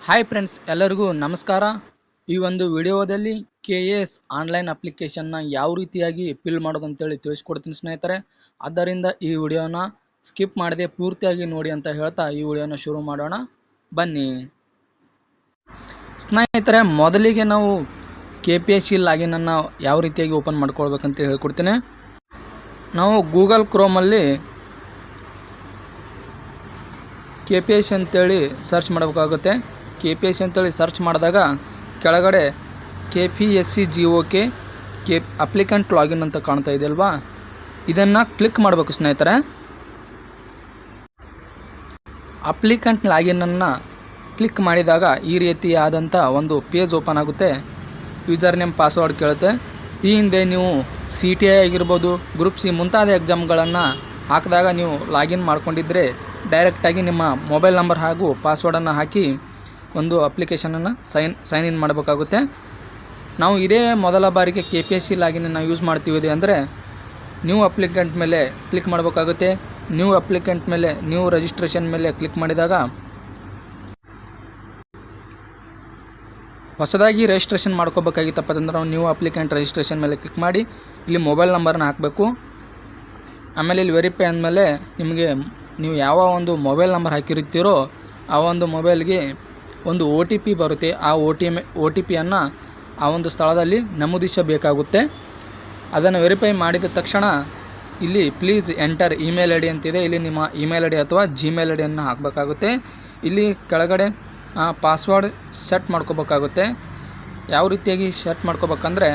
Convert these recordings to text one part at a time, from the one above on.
Hi friends, ಎಲ್ಲರಿಗೂ ನಮಸ್ಕಾರ. ಈ ಒಂದು ವಿಡಿಯೋದಲ್ಲಿ KS ಆನ್ಲೈನ್ ಅಪ್ಲಿಕೇಶನ್ನ ಯಾವ ರೀತಿಯಾಗಿ ಫಿಲ್ ಮಾಡೋದು ಅಂತೇಳಿ ತಿಳಿಸ್ಕೊಡ್ತೀನಿ ಸ್ನೇಹಿತರೆ. ಆದ್ದರಿಂದ ಈ ವಿಡಿಯೋನ ಸ್ಕಿಪ್ ಮಾಡದೆ ಪೂರ್ತಿಯಾಗಿ ನೋಡಿ ಅಂತ ಹೇಳ್ತಾ ಈ ವಿಡಿಯೋನ ಶುರು ಮಾಡೋಣ, ಬನ್ನಿ ಸ್ನೇಹಿತರೆ. ಮೊದಲಿಗೆ ನಾವು KPSC ಲಾಗಿನನ್ನು ಯಾವ ರೀತಿಯಾಗಿ ಓಪನ್ ಮಾಡ್ಕೊಳ್ಬೇಕಂತ ಹೇಳ್ಕೊಡ್ತೀನಿ. ನಾವು ಗೂಗಲ್ ಕ್ರೋಮಲ್ಲಿ KPSC ಅಂತೇಳಿ ಸರ್ಚ್ ಮಾಡಬೇಕಾಗುತ್ತೆ. KPSC ಅಂತೇಳಿ ಸರ್ಚ್ ಮಾಡಿದಾಗ ಕೆಳಗಡೆ KPSC GOK ಅಪ್ಲಿಕೆಂಟ್ ಲಾಗಿನ್ ಅಂತ ಕಾಣ್ತಾ ಇದೆ ಅಲ್ವಾ, ಇದನ್ನು ಕ್ಲಿಕ್ ಮಾಡಬೇಕು ಸ್ನೇಹಿತರೆ. ಅಪ್ಲಿಕೆಂಟ್ ಲಾಗಿನನ್ನು ಕ್ಲಿಕ್ ಮಾಡಿದಾಗ ಈ ರೀತಿಯಾದಂಥ ಒಂದು ಪೇಜ್ ಓಪನ್ ಆಗುತ್ತೆ. ಯೂಸರ್ ನೇಮ್ ಪಾಸ್ವರ್ಡ್ ಕೇಳುತ್ತೆ. ಈ ಹಿಂದೆ ನೀವು CTI ಆಗಿರ್ಬೋದು, ಗ್ರೂಪ್ C ಮುಂತಾದ ಎಕ್ಸಾಮ್ಗಳನ್ನು ಹಾಕಿದಾಗ ನೀವು ಲಾಗಿನ್ ಮಾಡ್ಕೊಂಡಿದ್ದರೆ ಡೈರೆಕ್ಟಾಗಿ ನಿಮ್ಮ ಮೊಬೈಲ್ ನಂಬರ್ ಹಾಗೂ ಪಾಸ್ವರ್ಡನ್ನು ಹಾಕಿ ಒಂದು ಅಪ್ಲಿಕೇಶನನ್ನು ಸೈನ್ ಇನ್ ಮಾಡಬೇಕಾಗುತ್ತೆ. ನಾವು ಇದೇ ಮೊದಲ ಬಾರಿಗೆ KPSC ಲಾಗಿನನ್ನು ಯೂಸ್ ಮಾಡ್ತೀವಿ ಅಂದರೆ ನ್ಯೂ ಅಪ್ಲಿಕೆಂಟ್ ಮೇಲೆ ಕ್ಲಿಕ್ ಮಾಡಬೇಕಾಗುತ್ತೆ. ನ್ಯೂ ಅಪ್ಲಿಕೆಂಟ್ ಮೇಲೆ ನ್ಯೂ ರಿಜಿಸ್ಟ್ರೇಷನ್ ಮೇಲೆ ಕ್ಲಿಕ್ ಮಾಡಿದಾಗ ಹೊಸದಾಗಿ ರಿಜಿಸ್ಟ್ರೇಷನ್ ಮಾಡ್ಕೋಬೇಕಾಗಿತ್ತಪ್ಪ ಅಂದ್ರೆ ನಾವು ನ್ಯೂ ಅಪ್ಲಿಕೆಂಟ್ ರಿಜಿಸ್ಟ್ರೇಷನ್ ಮೇಲೆ ಕ್ಲಿಕ್ ಮಾಡಿ ಇಲ್ಲಿ ಮೊಬೈಲ್ ನಂಬರ್ನ ಹಾಕಬೇಕು. ಆಮೇಲೆ ಇಲ್ಲಿ ವೆರಿಫೈ ಅಂದಮೇಲೆ ನಿಮಗೆ ನೀವು ಯಾವ ಒಂದು ಮೊಬೈಲ್ ನಂಬರ್ ಹಾಕಿರುತ್ತೀರೋ ಆ ಒಂದು ಮೊಬೈಲ್ಗೆ ಒಂದು OTP ಬರುತ್ತೆ. ಆ OTPಯನ್ನು ಆ ಒಂದು ಸ್ಥಳದಲ್ಲಿ ನಮೂದಿಸಬೇಕಾಗುತ್ತೆ. ಅದನ್ನು ವೆರಿಫೈ ಮಾಡಿದ ತಕ್ಷಣ ಇಲ್ಲಿ ಪ್ಲೀಸ್ ಎಂಟರ್ ಇಮೇಲ್ ID ಅಂತಿದೆ. ಇಲ್ಲಿ ನಿಮ್ಮ ಇಮೇಲ್ ID ಅಥವಾ Gmail IDಯನ್ನು ಹಾಕಬೇಕಾಗುತ್ತೆ. ಇಲ್ಲಿ ಕೆಳಗಡೆ ಪಾಸ್ವರ್ಡ್ ಸೆಟ್ ಮಾಡ್ಕೋಬೇಕಾಗುತ್ತೆ. ಯಾವ ರೀತಿಯಾಗಿ ಸೆಟ್ ಮಾಡ್ಕೋಬೇಕಂದ್ರೆ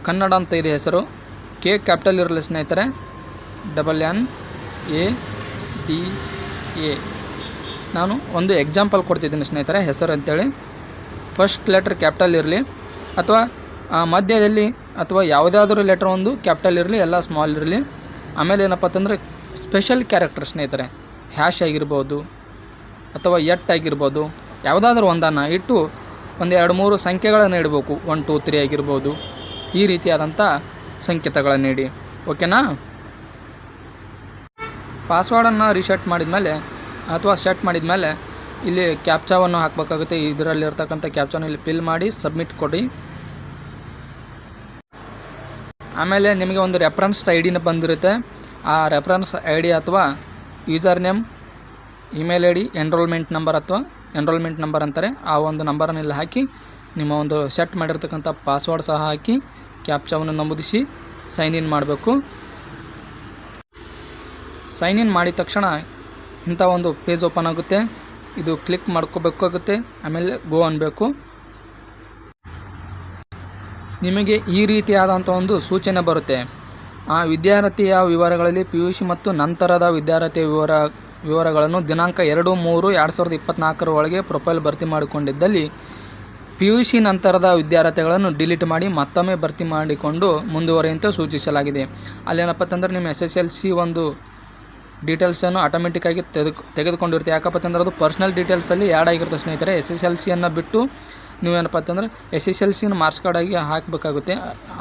ಕನ್ನಡ ಅಂತ ಇದೆ ಹೆಸರು. K ಕ್ಯಾಪಿಟಲ್ ಇರಲಿ ಸ್ನೇಹಿತರೆ, NNADA. ನಾನು ಒಂದು ಎಕ್ಸಾಂಪಲ್ ಕೊಡ್ತಿದ್ದೀನಿ ಸ್ನೇಹಿತರೆ, ಹೆಸರು ಅಂತೇಳಿ. ಫಸ್ಟ್ ಲೆಟ್ರ್ ಕ್ಯಾಪಿಟಲ್ ಇರಲಿ ಅಥವಾ ಮಧ್ಯದಲ್ಲಿ ಅಥವಾ ಯಾವುದಾದ್ರೂ ಲೆಟ್ರ್ ಒಂದು ಕ್ಯಾಪಿಟಲ್ ಇರಲಿ, ಎಲ್ಲ ಸ್ಮಾಲ್ ಇರಲಿ. ಆಮೇಲೆ ಏನಪ್ಪ ಅಂತಂದರೆ ಸ್ಪೆಷಲ್ ಕ್ಯಾರೆಕ್ಟರ್ ಸ್ನೇಹಿತರೆ, ಹ್ಯಾಶ್ ಆಗಿರ್ಬೋದು ಅಥವಾ ಆಗಿರ್ಬೋದು, ಯಾವುದಾದ್ರೂ ಒಂದನ್ನು ಇಟ್ಟು ಒಂದು 2-3 ಸಂಖ್ಯೆಗಳನ್ನು ಇಡಬೇಕು. 1 2 3 ಆಗಿರ್ಬೋದು. ಈ ರೀತಿಯಾದಂಥ ಸಂಕೇತಗಳನ್ನು ನೀಡಿ, ಓಕೆನಾ. ಪಾಸ್ವರ್ಡನ್ನು ರೀಸೆಟ್ ಮಾಡಿದ್ಮೇಲೆ ಅಥವಾ ಸೆಟ್ ಮಾಡಿದ್ಮೇಲೆ ಇಲ್ಲಿ ಕ್ಯಾಪ್ಚಾವನ್ನು ಹಾಕಬೇಕಾಗುತ್ತೆ. ಇದರಲ್ಲಿರ್ತಕ್ಕಂಥ ಕ್ಯಾಪ್ಚಾವನ್ನು ಇಲ್ಲಿ ಫಿಲ್ ಮಾಡಿ ಸಬ್ಮಿಟ್ ಕೊಡಿ. ಆಮೇಲೆ ನಿಮಗೆ ಒಂದು ರೆಫರೆನ್ಸ್ ID ಬಂದಿರುತ್ತೆ. ಆ ರೆಫರೆನ್ಸ್ ID ಅಥವಾ user name, email ID, enrolment number ಅಥವಾ ಎನ್ರೋಲ್ಮೆಂಟ್ ನಂಬರ್ ಅಂತಾರೆ, ಆ ಒಂದು ನಂಬರನ್ನು ಇಲ್ಲಿ ಹಾಕಿ ನಿಮ್ಮ ಒಂದು ಸೆಟ್ ಮಾಡಿರ್ತಕ್ಕಂಥ ಪಾಸ್ವರ್ಡ್ ಸಹ ಹಾಕಿ ಕ್ಯಾಪ್ಚಾವನ್ನು ನಮೂದಿಸಿ ಸೈನ್ ಇನ್ ಮಾಡಬೇಕು. ಸೈನ್ ಇನ್ ಮಾಡಿದ ತಕ್ಷಣ ಇಂಥ ಒಂದು ಪೇಜ್ ಓಪನ್ ಆಗುತ್ತೆ. ಇದು ಕ್ಲಿಕ್ ಮಾಡ್ಕೋಬೇಕಾಗುತ್ತೆ. ಆಮೇಲೆ ಗೋ ಅನ್ನಬೇಕು. ನಿಮಗೆ ಈ ರೀತಿಯಾದಂಥ ಒಂದು ಸೂಚನೆ ಬರುತ್ತೆ. ಆ ವಿದ್ಯಾರ್ಥಿಯ ವಿವರಗಳಲ್ಲಿ PUC ಮತ್ತು ನಂತರದ ವಿದ್ಯಾರ್ಥಿಯ ವಿವರಗಳನ್ನು ದಿನಾಂಕ 2-3-2024 ಒಳಗೆ ಪ್ರೊಫೈಲ್ ಭರ್ತಿ ಮಾಡಿಕೊಂಡಿದ್ದಲ್ಲಿ PUC ನಂತರದ ವಿದ್ಯಾರ್ಥಿಗಳನ್ನು ಡಿಲೀಟ್ ಮಾಡಿ ಮತ್ತೊಮ್ಮೆ ಭರ್ತಿ ಮಾಡಿಕೊಂಡು ಮುಂದುವರಿಯುವಂತೆ ಸೂಚಿಸಲಾಗಿದೆ. ಅಲ್ಲೇನಪ್ಪ ಅಂತಂದ್ರೆ ನಿಮ್ಮ SSLC ಒಂದು ಡೀಟೇಲ್ಸನ್ನು ಆಟೋಮೆಟಿಕ್ಕಾಗಿ ತೆಗೆದುಕೊಂಡಿರುತ್ತೆ. ಯಾಕಪ್ಪ ಅಂತಂದ್ರೆ ಅದು ಪರ್ಸ್ನಲ್ ಡೀಟೇಲ್ಸಲ್ಲಿ ಆ್ಯಡ್ ಆಗಿರುತ್ತೆ ಸ್ನೇಹಿತರೆ. SSLCಯನ್ನು ಬಿಟ್ಟು ನೀವೇನಪ್ಪ ಅಂತಂದರೆ SSLCನ ಮಾರ್ಕ್ಸ್ ಕಾರ್ಡಾಗಿ ಹಾಕಬೇಕಾಗುತ್ತೆ.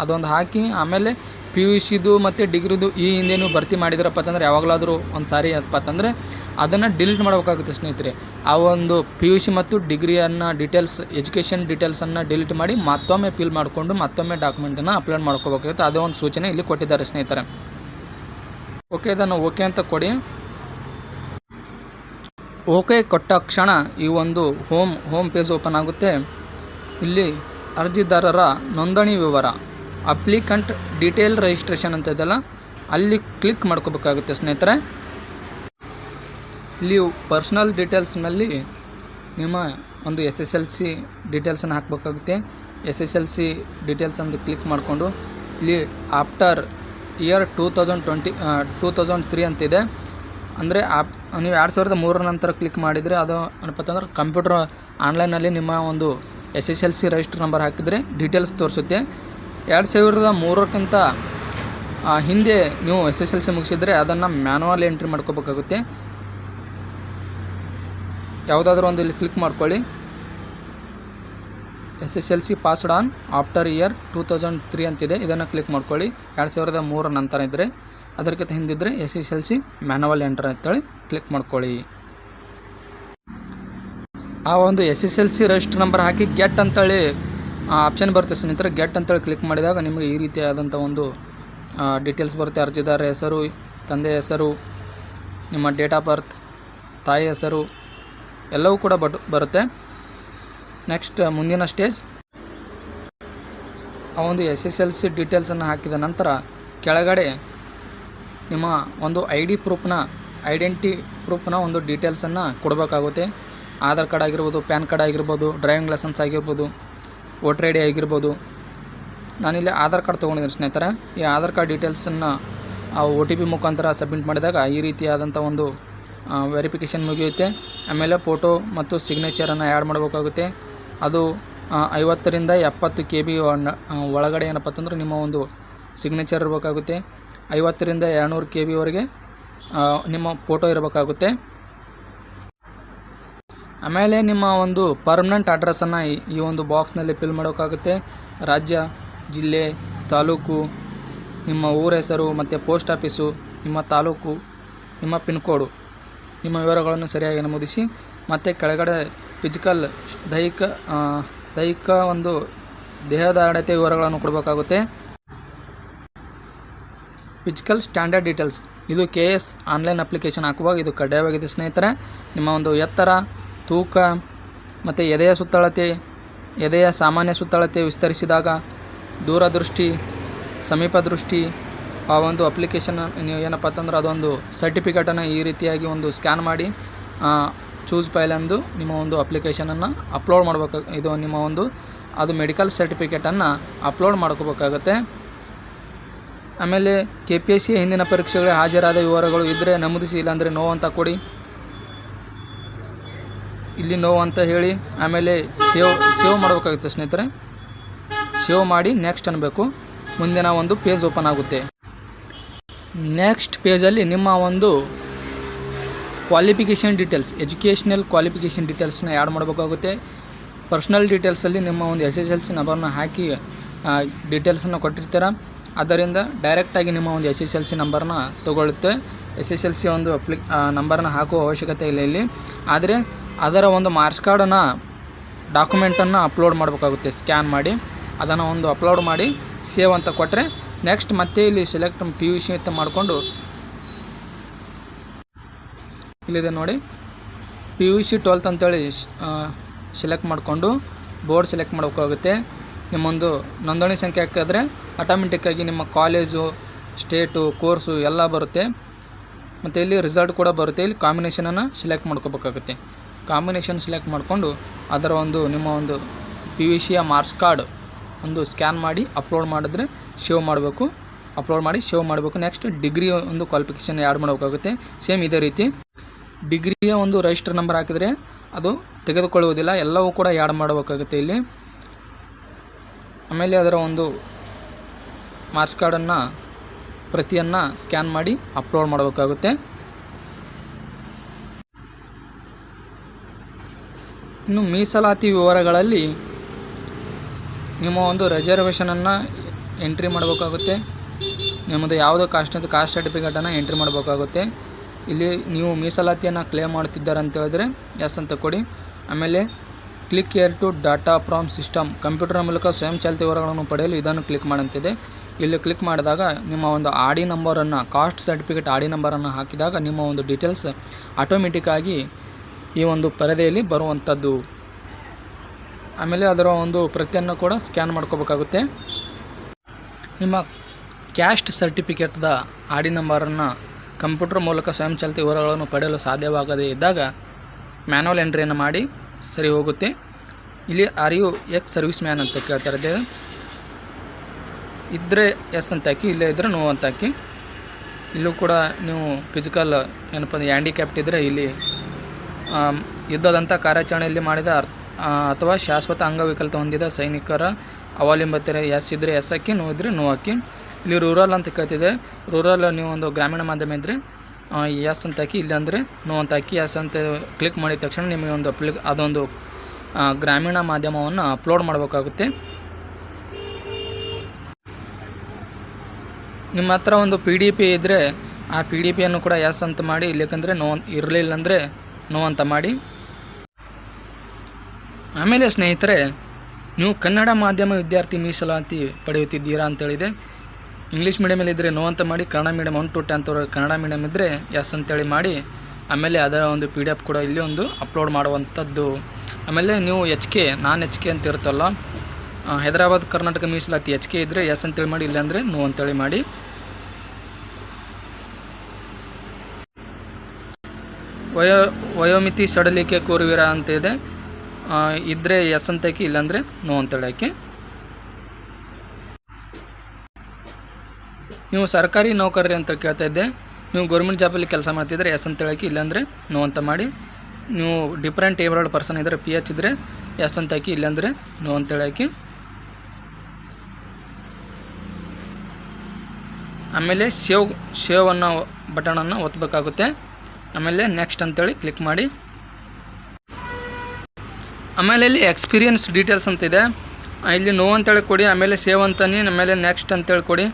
ಅದೊಂದು ಹಾಕಿ ಆಮೇಲೆ PUCದು ಮತ್ತು ಡಿಗ್ರಿದು ಈ ಹಿಂದೆ ನೀವು ಭರ್ತಿ ಮಾಡಿದ್ರಪ್ಪ ಅಂತಂದರೆ ಯಾವಾಗಲಾದರೂ ಒಂದು ಸಾರಿ ಅಪ್ಪ ಅಂತಂದರೆ ಅದನ್ನು ಡಿಲೀಟ್ ಮಾಡಬೇಕಾಗುತ್ತೆ ಸ್ನೇಹಿತರೆ. ಆ ಒಂದು PUC ಮತ್ತು ಡಿಗ್ರಿಯನ್ನು ಡೀಟೇಲ್ಸ್, ಎಜುಕೇಷನ್ ಡೀಟೇಲ್ಸನ್ನು ಡಿಲೀಟ್ ಮಾಡಿ ಮತ್ತೊಮ್ಮೆ ಫಿಲ್ ಮಾಡಿಕೊಂಡು ಮತ್ತೊಮ್ಮೆ ಡಾಕ್ಯುಮೆಂಟನ್ನು ಅಪ್ಲೋಡ್ ಮಾಡ್ಕೋಬೇಕಾಗುತ್ತೆ. ಅದೇ ಒಂದು ಸೂಚನೆ ಇಲ್ಲಿ ಕೊಟ್ಟಿದ್ದಾರೆ ಸ್ನೇಹಿತರೆ. ಓಕೆ, ಇದನ್ನು ಓಕೆ ಅಂತ ಕೊಡಿ. ಓಕೆ ಕೊಟ್ಟ ಕ್ಷಣ ಈ ಒಂದು ಹೋಮ್ ಪೇಜ್ ಓಪನ್ ಆಗುತ್ತೆ. ಇಲ್ಲಿ ಅರ್ಜಿದಾರರ ನೋಂದಣಿ ವಿವರ, ಅಪ್ಲಿಕೆಂಟ್ ಡೀಟೇಲ್ ರಿಜಿಸ್ಟ್ರೇಷನ್ ಅಂತ ಇದೆಯಲ್ಲ, ಅಲ್ಲಿ ಕ್ಲಿಕ್ ಮಾಡ್ಕೋಬೇಕಾಗುತ್ತೆ ಸ್ನೇಹಿತರೆ. ಇಲ್ಲಿ ಪರ್ಸ್ನಲ್ ಡೀಟೇಲ್ಸ್ನಲ್ಲಿ ನಿಮ್ಮ ಒಂದು SSLC ಡೀಟೇಲ್ಸನ್ನು ಹಾಕಬೇಕಾಗುತ್ತೆ. SSLC ಡೀಟೇಲ್ಸ್ ಅಂತ ಕ್ಲಿಕ್ ಮಾಡಿಕೊಂಡು ಇಲ್ಲಿ ಆಫ್ಟರ್ ಇಯರ್ 2003 ಅಂತಿದೆ. ಅಂದರೆ ನೀವು 2003 ನಂತರ ಕ್ಲಿಕ್ ಮಾಡಿದರೆ ಅದು ಏನಪ್ಪ ಅಂತಂದ್ರೆ ಕಂಪ್ಯೂಟರ್ ಆನ್ಲೈನಲ್ಲಿ ನಿಮ್ಮ ಒಂದು SSLC ರಿಜಿಸ್ಟರ್ ನಂಬರ್ ಹಾಕಿದರೆ ಡೀಟೇಲ್ಸ್ ತೋರಿಸುತ್ತೆ. 2003ಕ್ಕಿಂತ ಹಿಂದೆ ನೀವು SSLC ಮುಗಿಸಿದರೆ ಅದನ್ನು ಮ್ಯಾನುವಲ್ ಎಂಟ್ರಿ ಮಾಡ್ಕೋಬೇಕಾಗುತ್ತೆ. ಯಾವುದಾದ್ರೂ ಒಂದು ಇಲ್ಲಿ ಕ್ಲಿಕ್ ಮಾಡ್ಕೊಳ್ಳಿ. SSLC passed on after year 2003 ಅಂತಿದೆ. ಇದನ್ನು ಕ್ಲಿಕ್ ಮಾಡ್ಕೊಳ್ಳಿ. 2003 ನಂತರ ಇದ್ದರೆ ಅದಕ್ಕಿಂತ ಹಿಂದಿದ್ದರೆ SSLC ಮ್ಯಾನುವಲ್ ಎಂಟರ್ ಅಂತೇಳಿ ಕ್ಲಿಕ್ ಮಾಡ್ಕೊಳ್ಳಿ. ಆ ಒಂದು SSLC ರಿಜಿಸ್ಟರ್ ನಂಬರ್ ಹಾಕಿ ಗೆಟ್ ಅಂತೇಳಿ ಆಪ್ಷನ್ ಬರುತ್ತೆ ಸ್ನೇಹಿತರೆ. ಗೆಟ್ ಅಂತೇಳಿ ಕ್ಲಿಕ್ ಮಾಡಿದಾಗ ನಿಮಗೆ ಈ ರೀತಿಯಾದಂಥ ಒಂದು ಡೀಟೇಲ್ಸ್ ಬರುತ್ತೆ. ಅರ್ಜಿದಾರ ಹೆಸರು, ತಂದೆ ಹೆಸರು, ನಿಮ್ಮ ಡೇಟ್ ಆಫ್ ಬರ್ತ್, ತಾಯಿ ಹೆಸರು ಎಲ್ಲವೂ ಕೂಡ ಬರುತ್ತೆ. ನೆಕ್ಸ್ಟ್ ಮುಂದಿನ ಸ್ಟೇಜ್, ಆ ಒಂದು SSLC ಡೀಟೇಲ್ಸನ್ನು ಹಾಕಿದ ನಂತರ ಕೆಳಗಡೆ ನಿಮ್ಮ ಒಂದು ಐಡೆಂಟಿ ಪ್ರೂಫ್ನ ಒಂದು ಡೀಟೇಲ್ಸನ್ನು ಕೊಡಬೇಕಾಗುತ್ತೆ. ಆಧಾರ್ ಕಾರ್ಡ್ ಆಗಿರ್ಬೋದು, ಪ್ಯಾನ್ ಕಾರ್ಡ್ ಆಗಿರ್ಬೋದು, ಡ್ರೈವಿಂಗ್ ಲೈಸೆನ್ಸ್ ಆಗಿರ್ಬೋದು, ವೋಟರ್ ID ಆಗಿರ್ಬೋದು. ನಾನಿಲ್ಲಿ ಆಧಾರ್ ಕಾರ್ಡ್ ತೊಗೊಂಡಿದ್ದೀನಿ ಸ್ನೇಹಿತರೆ. ಈ ಆಧಾರ್ ಕಾರ್ಡ್ ಡೀಟೇಲ್ಸನ್ನು OTP ಮುಖಾಂತರ ಸಬ್ಮಿಟ್ ಮಾಡಿದಾಗ ಈ ರೀತಿಯಾದಂಥ ಒಂದು ವೆರಿಫಿಕೇಷನ್ ಮುಗಿಯುತ್ತೆ. ಆಮೇಲೆ ಫೋಟೋ ಮತ್ತು ಸಿಗ್ನೇಚರನ್ನು ಆ್ಯಡ್ ಮಾಡಬೇಕಾಗುತ್ತೆ. ಅದು 50ರಿಂದ 70 KB ಒಳಗಡೆ ಏನಪ್ಪ ಅಂತಂದ್ರೆ ನಿಮ್ಮ ಒಂದು ಸಿಗ್ನೇಚರ್ ಇರಬೇಕಾಗುತ್ತೆ. 50ರಿಂದ 200 KB ವರೆಗೆ ನಿಮ್ಮ ಫೋಟೋ ಇರಬೇಕಾಗುತ್ತೆ. ಆಮೇಲೆ ನಿಮ್ಮ ಒಂದು ಪರ್ಮನೆಂಟ್ ಅಡ್ರೆಸ್ಸನ್ನು ಈ ಒಂದು ಬಾಕ್ಸ್ನಲ್ಲಿ ಫಿಲ್ ಮಾಡೋಕ್ಕಾಗುತ್ತೆ. ರಾಜ್ಯ, ಜಿಲ್ಲೆ, ತಾಲೂಕು, ನಿಮ್ಮ ಊರ ಹೆಸರು ಮತ್ತು ಪೋಸ್ಟ್ ಆಫೀಸು, ನಿಮ್ಮ ತಾಲೂಕು, ನಿಮ್ಮ ಪಿನ್ ಕೋಡು, ನಿಮ್ಮ ವಿವರಗಳನ್ನು ಸರಿಯಾಗಿ ನಮೂದಿಸಿ ಮತ್ತು ಕೆಳಗಡೆ ಫಿಸಿಕಲ್ ದೈಹಿಕ ಒಂದು ದೇಹದ ಅಳತೆ ವಿವರಗಳನ್ನು ಕೊಡಬೇಕಾಗುತ್ತೆ. ಫಿಸಿಕಲ್ ಸ್ಟ್ಯಾಂಡರ್ಡ್ ಡೀಟೇಲ್ಸ್, ಇದು KS ಆನ್ಲೈನ್ ಅಪ್ಲಿಕೇಶನ್ ಹಾಕುವಾಗ ಇದು ಕಡ್ಡಾಯವಾಗಿದೆ ಸ್ನೇಹಿತರೆ. ನಿಮ್ಮ ಒಂದು ಎತ್ತರ, ತೂಕ ಮತ್ತು ಎದೆಯ ಸುತ್ತಳತೆ, ಎದೆಯ ಸಾಮಾನ್ಯ ಸುತ್ತಳತೆ ವಿಸ್ತರಿಸಿದಾಗ, ದೂರದೃಷ್ಟಿ, ಸಮೀಪ ದೃಷ್ಟಿ, ಆ ಒಂದು ಅಪ್ಲಿಕೇಶನ್ ನೀವು ಏನಪ್ಪ ಅಂತಂದ್ರೆ ಅದೊಂದು ಸರ್ಟಿಫಿಕೇಟನ್ನು ಈ ರೀತಿಯಾಗಿ ಒಂದು ಸ್ಕ್ಯಾನ್ ಮಾಡಿ ಚೂಸ್ ಫೈಲ್ ಎಂದು ನಿಮ್ಮ ಒಂದು ಅಪ್ಲಿಕೇಶನನ್ನು ಅಪ್ಲೋಡ್ ಮಾಡಬೇಕು. ಇದು ನಿಮ್ಮ ಒಂದು ಅದು ಮೆಡಿಕಲ್ ಸರ್ಟಿಫಿಕೇಟನ್ನು ಅಪ್ಲೋಡ್ ಮಾಡ್ಕೋಬೇಕಾಗತ್ತೆ. ಆಮೇಲೆ KPSC ಹಿಂದಿನ ಪರೀಕ್ಷೆಗಳಿಗೆ ಹಾಜರಾದ ವಿವರಗಳು ಇದ್ದರೆ ನಮೂದಿಸಿ, ಇಲ್ಲಾಂದರೆ ನೋ ಅಂತ ಕೊಡಿ. ಇಲ್ಲಿ ನೋ ಅಂತ ಹೇಳಿ ಆಮೇಲೆ ಸೇವ್ ಮಾಡಬೇಕಾಗುತ್ತೆ ಸ್ನೇಹಿತರೆ. ಸೇವ್ ಮಾಡಿ ನೆಕ್ಸ್ಟ್ ಅನ್ನಬೇಕು. ಮುಂದಿನ ಒಂದು ಪೇಜ್ ಓಪನ್ ಆಗುತ್ತೆ. ನೆಕ್ಸ್ಟ್ ಪೇಜಲ್ಲಿ ನಿಮ್ಮ ಒಂದು ಕ್ವಾಲಿಫಿಕೇಷನ್ ಡೀಟೇಲ್ಸ್, ಎಜುಕೇಷ್ನಲ್ ಕ್ವಾಲಿಫಿಕೇಷನ್ ಡೀಟೇಲ್ಸ್ನ ಆ್ಯಡ್ ಮಾಡಬೇಕಾಗುತ್ತೆ. ಪರ್ಸ್ನಲ್ ಡೀಟೇಲ್ಸಲ್ಲಿ ನಿಮ್ಮ ಒಂದು SSLC ನಂಬರ್ನ ಹಾಕಿ ಡೀಟೇಲ್ಸನ್ನು ಕೊಟ್ಟಿರ್ತೀರ. ಅದರಿಂದ ಡೈರೆಕ್ಟಾಗಿ ನಿಮ್ಮ ಒಂದು SSLC ನಂಬರ್ನ ತಗೊಳ್ಳುತ್ತೆ. SSLC ಒಂದು ನಂಬರ್ನ ಹಾಕುವ ಅವಶ್ಯಕತೆ ಇಲ್ಲ ಇಲ್ಲಿ. ಆದರೆ ಅದರ ಒಂದು ಮಾರ್ಕ್ಸ್ ಕಾರ್ಡನ್ನು ಡಾಕ್ಯುಮೆಂಟನ್ನು ಅಪ್ಲೋಡ್ ಮಾಡಬೇಕಾಗುತ್ತೆ. ಸ್ಕ್ಯಾನ್ ಮಾಡಿ ಅದನ್ನು ಒಂದು ಅಪ್ಲೋಡ್ ಮಾಡಿ ಸೇವ್ ಅಂತ ಕೊಟ್ಟರೆ ನೆಕ್ಸ್ಟ್ ಮತ್ತೆ ಇಲ್ಲಿ ಸೆಲೆಕ್ಟ್ PUC ಅಂತ ಮಾಡಿಕೊಂಡು ಇಲ್ಲಿದೆ ನೋಡಿ PUC 12th ಅಂತೇಳಿ ಸೆಲೆಕ್ಟ್ ಮಾಡಿಕೊಂಡು ಬೋರ್ಡ್ ಸೆಲೆಕ್ಟ್ ಮಾಡಬೇಕಾಗುತ್ತೆ. ನಿಮ್ಮೊಂದು ನೋಂದಣಿ ಸಂಖ್ಯೆ ಹಾಕಿದ್ರೆ ಆಟೋಮೆಟಿಕ್ಕಾಗಿ ನಿಮ್ಮ ಕಾಲೇಜು, ಸ್ಟೇಟು, ಕೋರ್ಸು ಎಲ್ಲ ಬರುತ್ತೆ. ಮತ್ತು ಇಲ್ಲಿ ರಿಸಲ್ಟ್ ಕೂಡ ಬರುತ್ತೆ. ಇಲ್ಲಿ ಕಾಂಬಿನೇಷನನ್ನು ಸೆಲೆಕ್ಟ್ ಮಾಡ್ಕೋಬೇಕಾಗುತ್ತೆ. ಕಾಂಬಿನೇಷನ್ ಸೆಲೆಕ್ಟ್ ಮಾಡಿಕೊಂಡು ಅದರ ಒಂದು ನಿಮ್ಮ ಒಂದು PUCಯ ಮಾರ್ಕ್ಸ್ ಕಾರ್ಡ್ ಒಂದು ಸ್ಕ್ಯಾನ್ ಮಾಡಿ ಅಪ್ಲೋಡ್ ಮಾಡಿದ್ರೆ ಸೇವ್ ಮಾಡಬೇಕು. ಅಪ್ಲೋಡ್ ಮಾಡಿ ಸೇವ್ ಮಾಡಬೇಕು. ನೆಕ್ಸ್ಟ್ ಡಿಗ್ರಿ ಒಂದು ಕ್ವಾಲಿಫಿಕೇಷನ್ ಆ್ಯಡ್ ಮಾಡಬೇಕಾಗುತ್ತೆ. ಸೇಮ್ ಇದೇ ರೀತಿ ಡಿಗ್ರಿಯ ಒಂದು ರಿಜಿಸ್ಟರ್ ನಂಬರ್ ಹಾಕಿದರೆ ಅದು ತೆಗೆದುಕೊಳ್ಳುವುದಿಲ್ಲ, ಎಲ್ಲವೂ ಕೂಡ ಆ್ಯಡ್ ಮಾಡಬೇಕಾಗುತ್ತೆ ಇಲ್ಲಿ. ಆಮೇಲೆ ಅದರ ಒಂದು ಮಾರ್ಕ್ಸ್ ಕಾರ್ಡನ್ನು ಪ್ರತಿಯನ್ನು ಸ್ಕ್ಯಾನ್ ಮಾಡಿ ಅಪ್ಲೋಡ್ ಮಾಡಬೇಕಾಗುತ್ತೆ. ಇನ್ನು ಮೀಸಲಾತಿ ವಿವರಗಳಲ್ಲಿ ನಿಮ್ಮ ಒಂದು ರಿಸರ್ವೇಷನನ್ನು ಎಂಟ್ರಿ ಮಾಡಬೇಕಾಗುತ್ತೆ. ನಿಮ್ಮದು ಯಾವುದೋ ಕಾಸ್ಟ್ ಸರ್ಟಿಫಿಕೇಟನ್ನು ಎಂಟ್ರಿ ಮಾಡಬೇಕಾಗುತ್ತೆ. ಇಲ್ಲಿ ನೀವು ಮೀಸಲಾತಿಯನ್ನು ಕ್ಲೇಮ್ ಮಾಡ್ತಿದ್ದಾರೆ ಅಂತ ಹೇಳಿದ್ರೆ ಎಸ್ ಅಂತ ಕೊಡಿ. ಆಮೇಲೆ click here to data from system, computer ಮೂಲಕ ಸ್ವಯಂಚಾಲಿತ ವಿವರಗಳನ್ನು ಪಡೆಯಲು ಇದನ್ನು ಕ್ಲಿಕ್ ಮಾಡಂತಿದೆ. ಇಲ್ಲಿ ಕ್ಲಿಕ್ ಮಾಡಿದಾಗ ನಿಮ್ಮ ಒಂದು RD ನಂಬರನ್ನು, ಕಾಸ್ಟ್ ಸರ್ಟಿಫಿಕೇಟ್ RD ನಂಬರನ್ನು ಹಾಕಿದಾಗ ನಿಮ್ಮ ಒಂದು ಡೀಟೇಲ್ಸ್ ಆಟೋಮೆಟಿಕ್ಕಾಗಿ ಈ ಒಂದು ಪರದೆಯಲ್ಲಿ ಬರುವಂಥದ್ದು. ಆಮೇಲೆ ಅದರ ಒಂದು ಪ್ರತಿಯನ್ನು ಕೂಡ ಸ್ಕ್ಯಾನ್ ಮಾಡ್ಕೋಬೇಕಾಗುತ್ತೆ. ನಿಮ್ಮ ಕ್ಯಾಸ್ಟ್ ಸರ್ಟಿಫಿಕೇಟ್ದ RD ನಂಬರನ್ನು ಕಂಪ್ಯೂಟರ್ ಮೂಲಕ ಸ್ವಯಂಚಾಲಿತ ವಿವರಗಳನ್ನು ಪಡೆಯಲು ಸಾಧ್ಯವಾಗದೇ ಇದ್ದಾಗ ಮ್ಯಾನ್ಯುವಲ್ ಎಂಟ್ರಿಯನ್ನು ಮಾಡಿ ಸರಿ ಹೋಗುತ್ತೆ. ಇಲ್ಲಿ are you ex service man ಅಂತ ಕೇಳ್ತಾ ಇದ್ದೇವೆ. ಇದ್ದರೆ ಎಸ್ ಅಂತ ಹಾಕಿ, ಇಲ್ಲೇ ಇದ್ದರೆ ನೋ ಅಂತ ಹಾಕಿ. ಇಲ್ಲೂ ಕೂಡ ನೀವು ಫಿಸಿಕಲ್ ಏನಪ್ಪ ಅಂದರೆ ಹ್ಯಾಂಡಿಕ್ಯಾಪ್ಟ್ ಇದ್ದರೆ ಇಲ್ಲಿ ಯುದ್ಧದಂಥ ಕಾರ್ಯಾಚರಣೆಯಲ್ಲಿ ಮಾಡಿದ ಅಥವಾ ಶಾಶ್ವತ ಅಂಗವಿಕಲತೆ ಹೊಂದಿದ ಸೈನಿಕರ ಅವಲಂಬಿತರೆ ಎಸ್ ಇದ್ದರೆ ಎಸ್ ಹಾಕಿ, ನೋ ಇದ್ದರೆ ನೋ ಹಾಕಿ. ಇಲ್ಲಿ ರೂರಲ್ ಅಂತ ಕೇಳ್ತಿದೆ. ರೂರಲ್ ನೀವು ಒಂದು ಗ್ರಾಮೀಣ ಮಾಧ್ಯಮ ಇದ್ದರೆ ಎಸ್ ಅಂತ ಹಾಕಿ, ಇಲ್ಲ ಅಂದರೆ ನೋ ಅಂತ ಹಾಕಿ. ಎಸ್ ಅಂತ ಕ್ಲಿಕ್ ಮಾಡಿದ ತಕ್ಷಣ ನಿಮಗೆ ಒಂದು ಅದೊಂದು ಗ್ರಾಮೀಣ ಮಾಧ್ಯಮವನ್ನು ಅಪ್ಲೋಡ್ ಮಾಡಬೇಕಾಗುತ್ತೆ. ನಿಮ್ಮ ಹತ್ರ ಒಂದು PDP ಇದ್ದರೆ ಆ PDPಯನ್ನು ಕೂಡ ಎಸ್ ಅಂತ ಮಾಡಿ, ಇಲ್ಲಕಂದರೆ ನೋ ಇರಲಿಲ್ಲ ಅಂದರೆ ನೋ ಅಂತ ಮಾಡಿ. ಆಮೇಲೆ ಸ್ನೇಹಿತರೆ, ನೀವು ಕನ್ನಡ ಮಾಧ್ಯಮ ವಿದ್ಯಾರ್ಥಿ ಮೀಸಲಾತಿ ಪಡೆಯುತ್ತಿದ್ದೀರಾ ಅಂತೇಳಿದೆ. ಇಂಗ್ಲೀಷ್ ಮೀಡಿಯಮಲ್ಲಿ ಇದ್ದರೆ ನೋ ಅಂತ ಮಾಡಿ, Kannada medium 1 to 10th Kannada medium ಇದ್ದರೆ ಎಸ್ ಅಂತೇಳಿ ಮಾಡಿ. ಆಮೇಲೆ ಅದರ ಒಂದು PDF ಕೂಡ ಇಲ್ಲಿ ಒಂದು ಅಪ್ಲೋಡ್ ಮಾಡುವಂಥದ್ದು. ಆಮೇಲೆ ನೀವು HK ನಾನ್ HK ಅಂತ ಇರುತ್ತಲ್ಲ, ಹೈದರಾಬಾದ್ ಕರ್ನಾಟಕ ಮೀಸಲಾತಿ HK ಇದ್ದರೆ ಎಸ್ ಅಂತೇಳಿ ಮಾಡಿ, ಇಲ್ಲಾಂದರೆ ನೋ ಅಂತೇಳಿ ಮಾಡಿ. ವಯೋಮಿತಿ ಸಡಲಿಕೆ ಕೋರುವಿರಾ ಅಂತ ಇದೆ, ಇದ್ದರೆ ಎಸ್ ಅಂತ ಹಾಕಿ, ಇಲ್ಲಾಂದರೆ ನೋ ಅಂತೇಳಿ ಹಾಕಿ. ನೀವು ಸರ್ಕಾರಿ ನೌಕರರಿ ಅಂತ ಕೇಳ್ತಾ ಇದ್ದೆ, ನೀವು ಗೌರ್ಮೆಂಟ್ ಜಾಬಲ್ಲಿ ಕೆಲಸ ಮಾಡ್ತಿದ್ರೆ ಎಸ್ ಅಂತ ಹಾಕಿ, ಇಲ್ಲಾಂದರೆ ನೋ ಅಂತ ಮಾಡಿ. ನೀವು ಡಿಫ್ರೆಂಟ್ ಏಬಲ್ಡ್ ಪರ್ಸನ್ ಇದ್ದರೆ PH ಇದ್ದರೆ ಎಸ್ ಅಂತ ಹಾಕಿ, ಇಲ್ಲಾಂದರೆ ನೋ ಅಂತೇಳಿ ಹಾಕಿ. ಆಮೇಲೆ ಸೇವ್ ಅನ್ನೋ ಬಟನನ್ನು ಒತ್ತಬೇಕಾಗುತ್ತೆ. ಆಮೇಲೆ ನೆಕ್ಸ್ಟ್ ಅಂತೇಳಿ ಕ್ಲಿಕ್ ಮಾಡಿ. ಆಮೇಲೆ ಇಲ್ಲಿ ಎಕ್ಸ್ಪೀರಿಯನ್ಸ್ ಡೀಟೇಲ್ಸ್ ಅಂತ ಇದೆ, ಇಲ್ಲಿ ನೋ ಅಂತೇಳಿ ಕೊಡಿ. ಆಮೇಲೆ ಸೇವ್ ಅಂತಾನೆ, ಆಮೇಲೆ ನೆಕ್ಸ್ಟ್ ಅಂತೇಳಿ ಕೊಡಿ.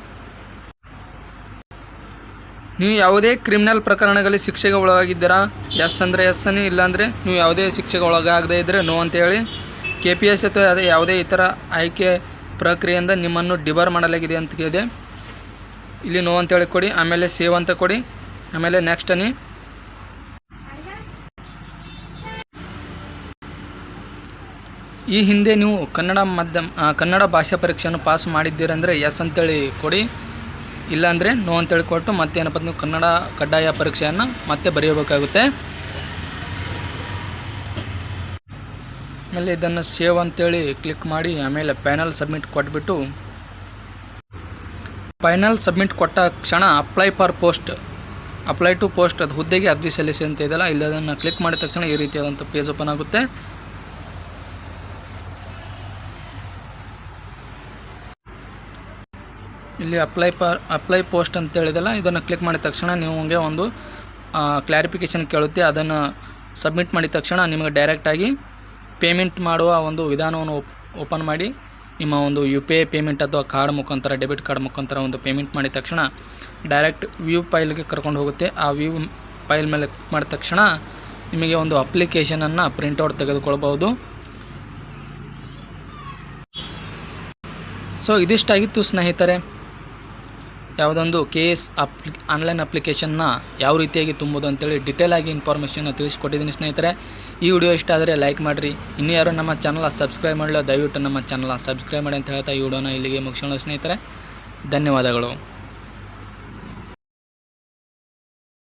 ನೀವು ಯಾವುದೇ ಕ್ರಿಮಿನಲ್ ಪ್ರಕರಣಗಳಲ್ಲಿ ಶಿಕ್ಷೆಗೆ ಒಳಗಾಗಿದ್ದೀರಾ, ಎಸ್ ಅಂದರೆ ಎಸ್ ಅನ್ನಿ, ಇಲ್ಲಾಂದರೆ ನೀವು ಯಾವುದೇ ಶಿಕ್ಷೆಗೆ ಒಳಗಾಗದೇ ಇದ್ದರೆ ನೋ ಅಂತೇಳಿ. KPS ಅಥವಾ ಯಾವುದೇ ಇತರ ಆಯ್ಕೆ ಪ್ರಕ್ರಿಯೆಯಿಂದ ನಿಮ್ಮನ್ನು ಡಿಬಾರ್ ಮಾಡಲಾಗಿದೆ ಅಂತ ಇದೆ, ಇಲ್ಲಿ ನೋ ಅಂತೇಳಿ ಕೊಡಿ. ಆಮೇಲೆ ಸೇವ್ ಅಂತ ಕೊಡಿ. ಆಮೇಲೆ ನೆಕ್ಸ್ಟ್ ಅನ್ನಿ. ಈ ಹಿಂದೆ ನೀವು ಕನ್ನಡ ಭಾಷಾ ಪರೀಕ್ಷೆಯನ್ನು ಪಾಸ್ ಮಾಡಿದ್ದೀರಂದರೆ ಎಸ್ ಅಂತೇಳಿ ಕೊಡಿ, ಇಲ್ಲಾಂದರೆ ನೋ ಅಂತೇಳಿ ಕೊಟ್ಟು ಮತ್ತೇನಪ್ಪ ನೀವು ಕನ್ನಡ ಕಡ್ಡಾಯ ಪರೀಕ್ಷೆಯನ್ನು ಮತ್ತೆ ಬರೆಯಬೇಕಾಗುತ್ತೆ. ಆಮೇಲೆ ಇದನ್ನು ಸೇವ್ ಅಂತೇಳಿ ಕ್ಲಿಕ್ ಮಾಡಿ. ಆಮೇಲೆ ಫೈನಲ್ ಸಬ್ಮಿಟ್ ಕೊಟ್ಬಿಟ್ಟು, ಫೈನಲ್ ಸಬ್ಮಿಟ್ ಕೊಟ್ಟ ಕ್ಷಣ ಅಪ್ಲೈ ಟು ಪೋಸ್ಟ್ ಅದು ಹುದ್ದೆಗೆ ಅರ್ಜಿ ಸಲ್ಲಿಸಿ ಅಂತ ಇದೆಯಲ್ಲ, ಇಲ್ಲಿ ಅದನ್ನು ಕ್ಲಿಕ್ ಮಾಡಿದ ತಕ್ಷಣ ಈ ರೀತಿಯಾದಂಥ ಪೇಜ್ ಓಪನ್ ಆಗುತ್ತೆ. ಇಲ್ಲಿ ಅಪ್ಲೈ ಪೋಸ್ಟ್ ಅಂತ ಹೇಳಿದಲ್ಲ, ಇದನ್ನು ಕ್ಲಿಕ್ ಮಾಡಿದ ತಕ್ಷಣ ನಿಮಗೆ ಒಂದು ಕ್ಲಾರಿಫಿಕೇಷನ್ ಕೇಳುತ್ತೆ. ಅದನ್ನು ಸಬ್ಮಿಟ್ ಮಾಡಿದ ತಕ್ಷಣ ನಿಮಗೆ ಡೈರೆಕ್ಟಾಗಿ ಪೇಮೆಂಟ್ ಮಾಡುವ ಒಂದು ವಿಧಾನವನ್ನು ಓಪನ್ ಮಾಡಿ, ನಿಮ್ಮ ಒಂದು UPI ಪೇಮೆಂಟ್ ಅಥವಾ ಕಾರ್ಡ್ ಮುಖಾಂತರ, ಡೆಬಿಟ್ ಕಾರ್ಡ್ ಮುಖಾಂತರ ಒಂದು ಪೇಮೆಂಟ್ ಮಾಡಿದ ತಕ್ಷಣ ಡೈರೆಕ್ಟ್ ವ್ಯೂ ಫೈಲ್ಗೆ ಕರ್ಕೊಂಡು ಹೋಗುತ್ತೆ. ಆ ವ್ಯೂ ಫೈಲ್ ಮೇಲೆ ಕ್ಲಿಕ್ ಮಾಡಿದ ತಕ್ಷಣ ನಿಮಗೆ ಒಂದು ಅಪ್ಲಿಕೇಶನನ್ನು ಪ್ರಿಂಟೌಟ್ ತೆಗೆದುಕೊಳ್ಬೋದು. ಸೊ ಇದಿಷ್ಟಾಗಿತ್ತು ಸ್ನೇಹಿತರೆ, ಯಾವುದೊಂದು KS ಆನ್ಲೈನ್ ಅಪ್ಲಿಕೇಶನ್ನ ಯಾವ ರೀತಿಯಾಗಿ ತುಂಬೋದು ಅಂತೇಳಿ ಡಿಟೇಲಾಗಿ ಇನ್ಫಾರ್ಮೇಷನ್ನ ತಿಳಿಸ್ಕೊಟ್ಟಿದ್ದೀನಿ ಸ್ನೇಹಿತರೆ. ಈ ವಿಡಿಯೋ ಇಷ್ಟ ಆದರೆ ಲೈಕ್ ಮಾಡಿರಿ. ಇನ್ನೂ ಯಾರು ನಮ್ಮ ಚಾನಲ್ ಸಬ್ಸ್ಕ್ರೈಬ್ ಮಾಡಲಿಲ್ಲ, ದಯವಿಟ್ಟು ನಮ್ಮ ಚಾನಲ್ ಸಬ್ಸ್ಕ್ರೈಬ್ ಮಾಡಿ ಅಂತ ಹೇಳ್ತಾ ಈ ವಿಡಿಯೋನ ಇಲ್ಲಿಗೆ ಮುಗಿಸೋಣ ಸ್ನೇಹಿತರೆ. ಧನ್ಯವಾದಗಳು.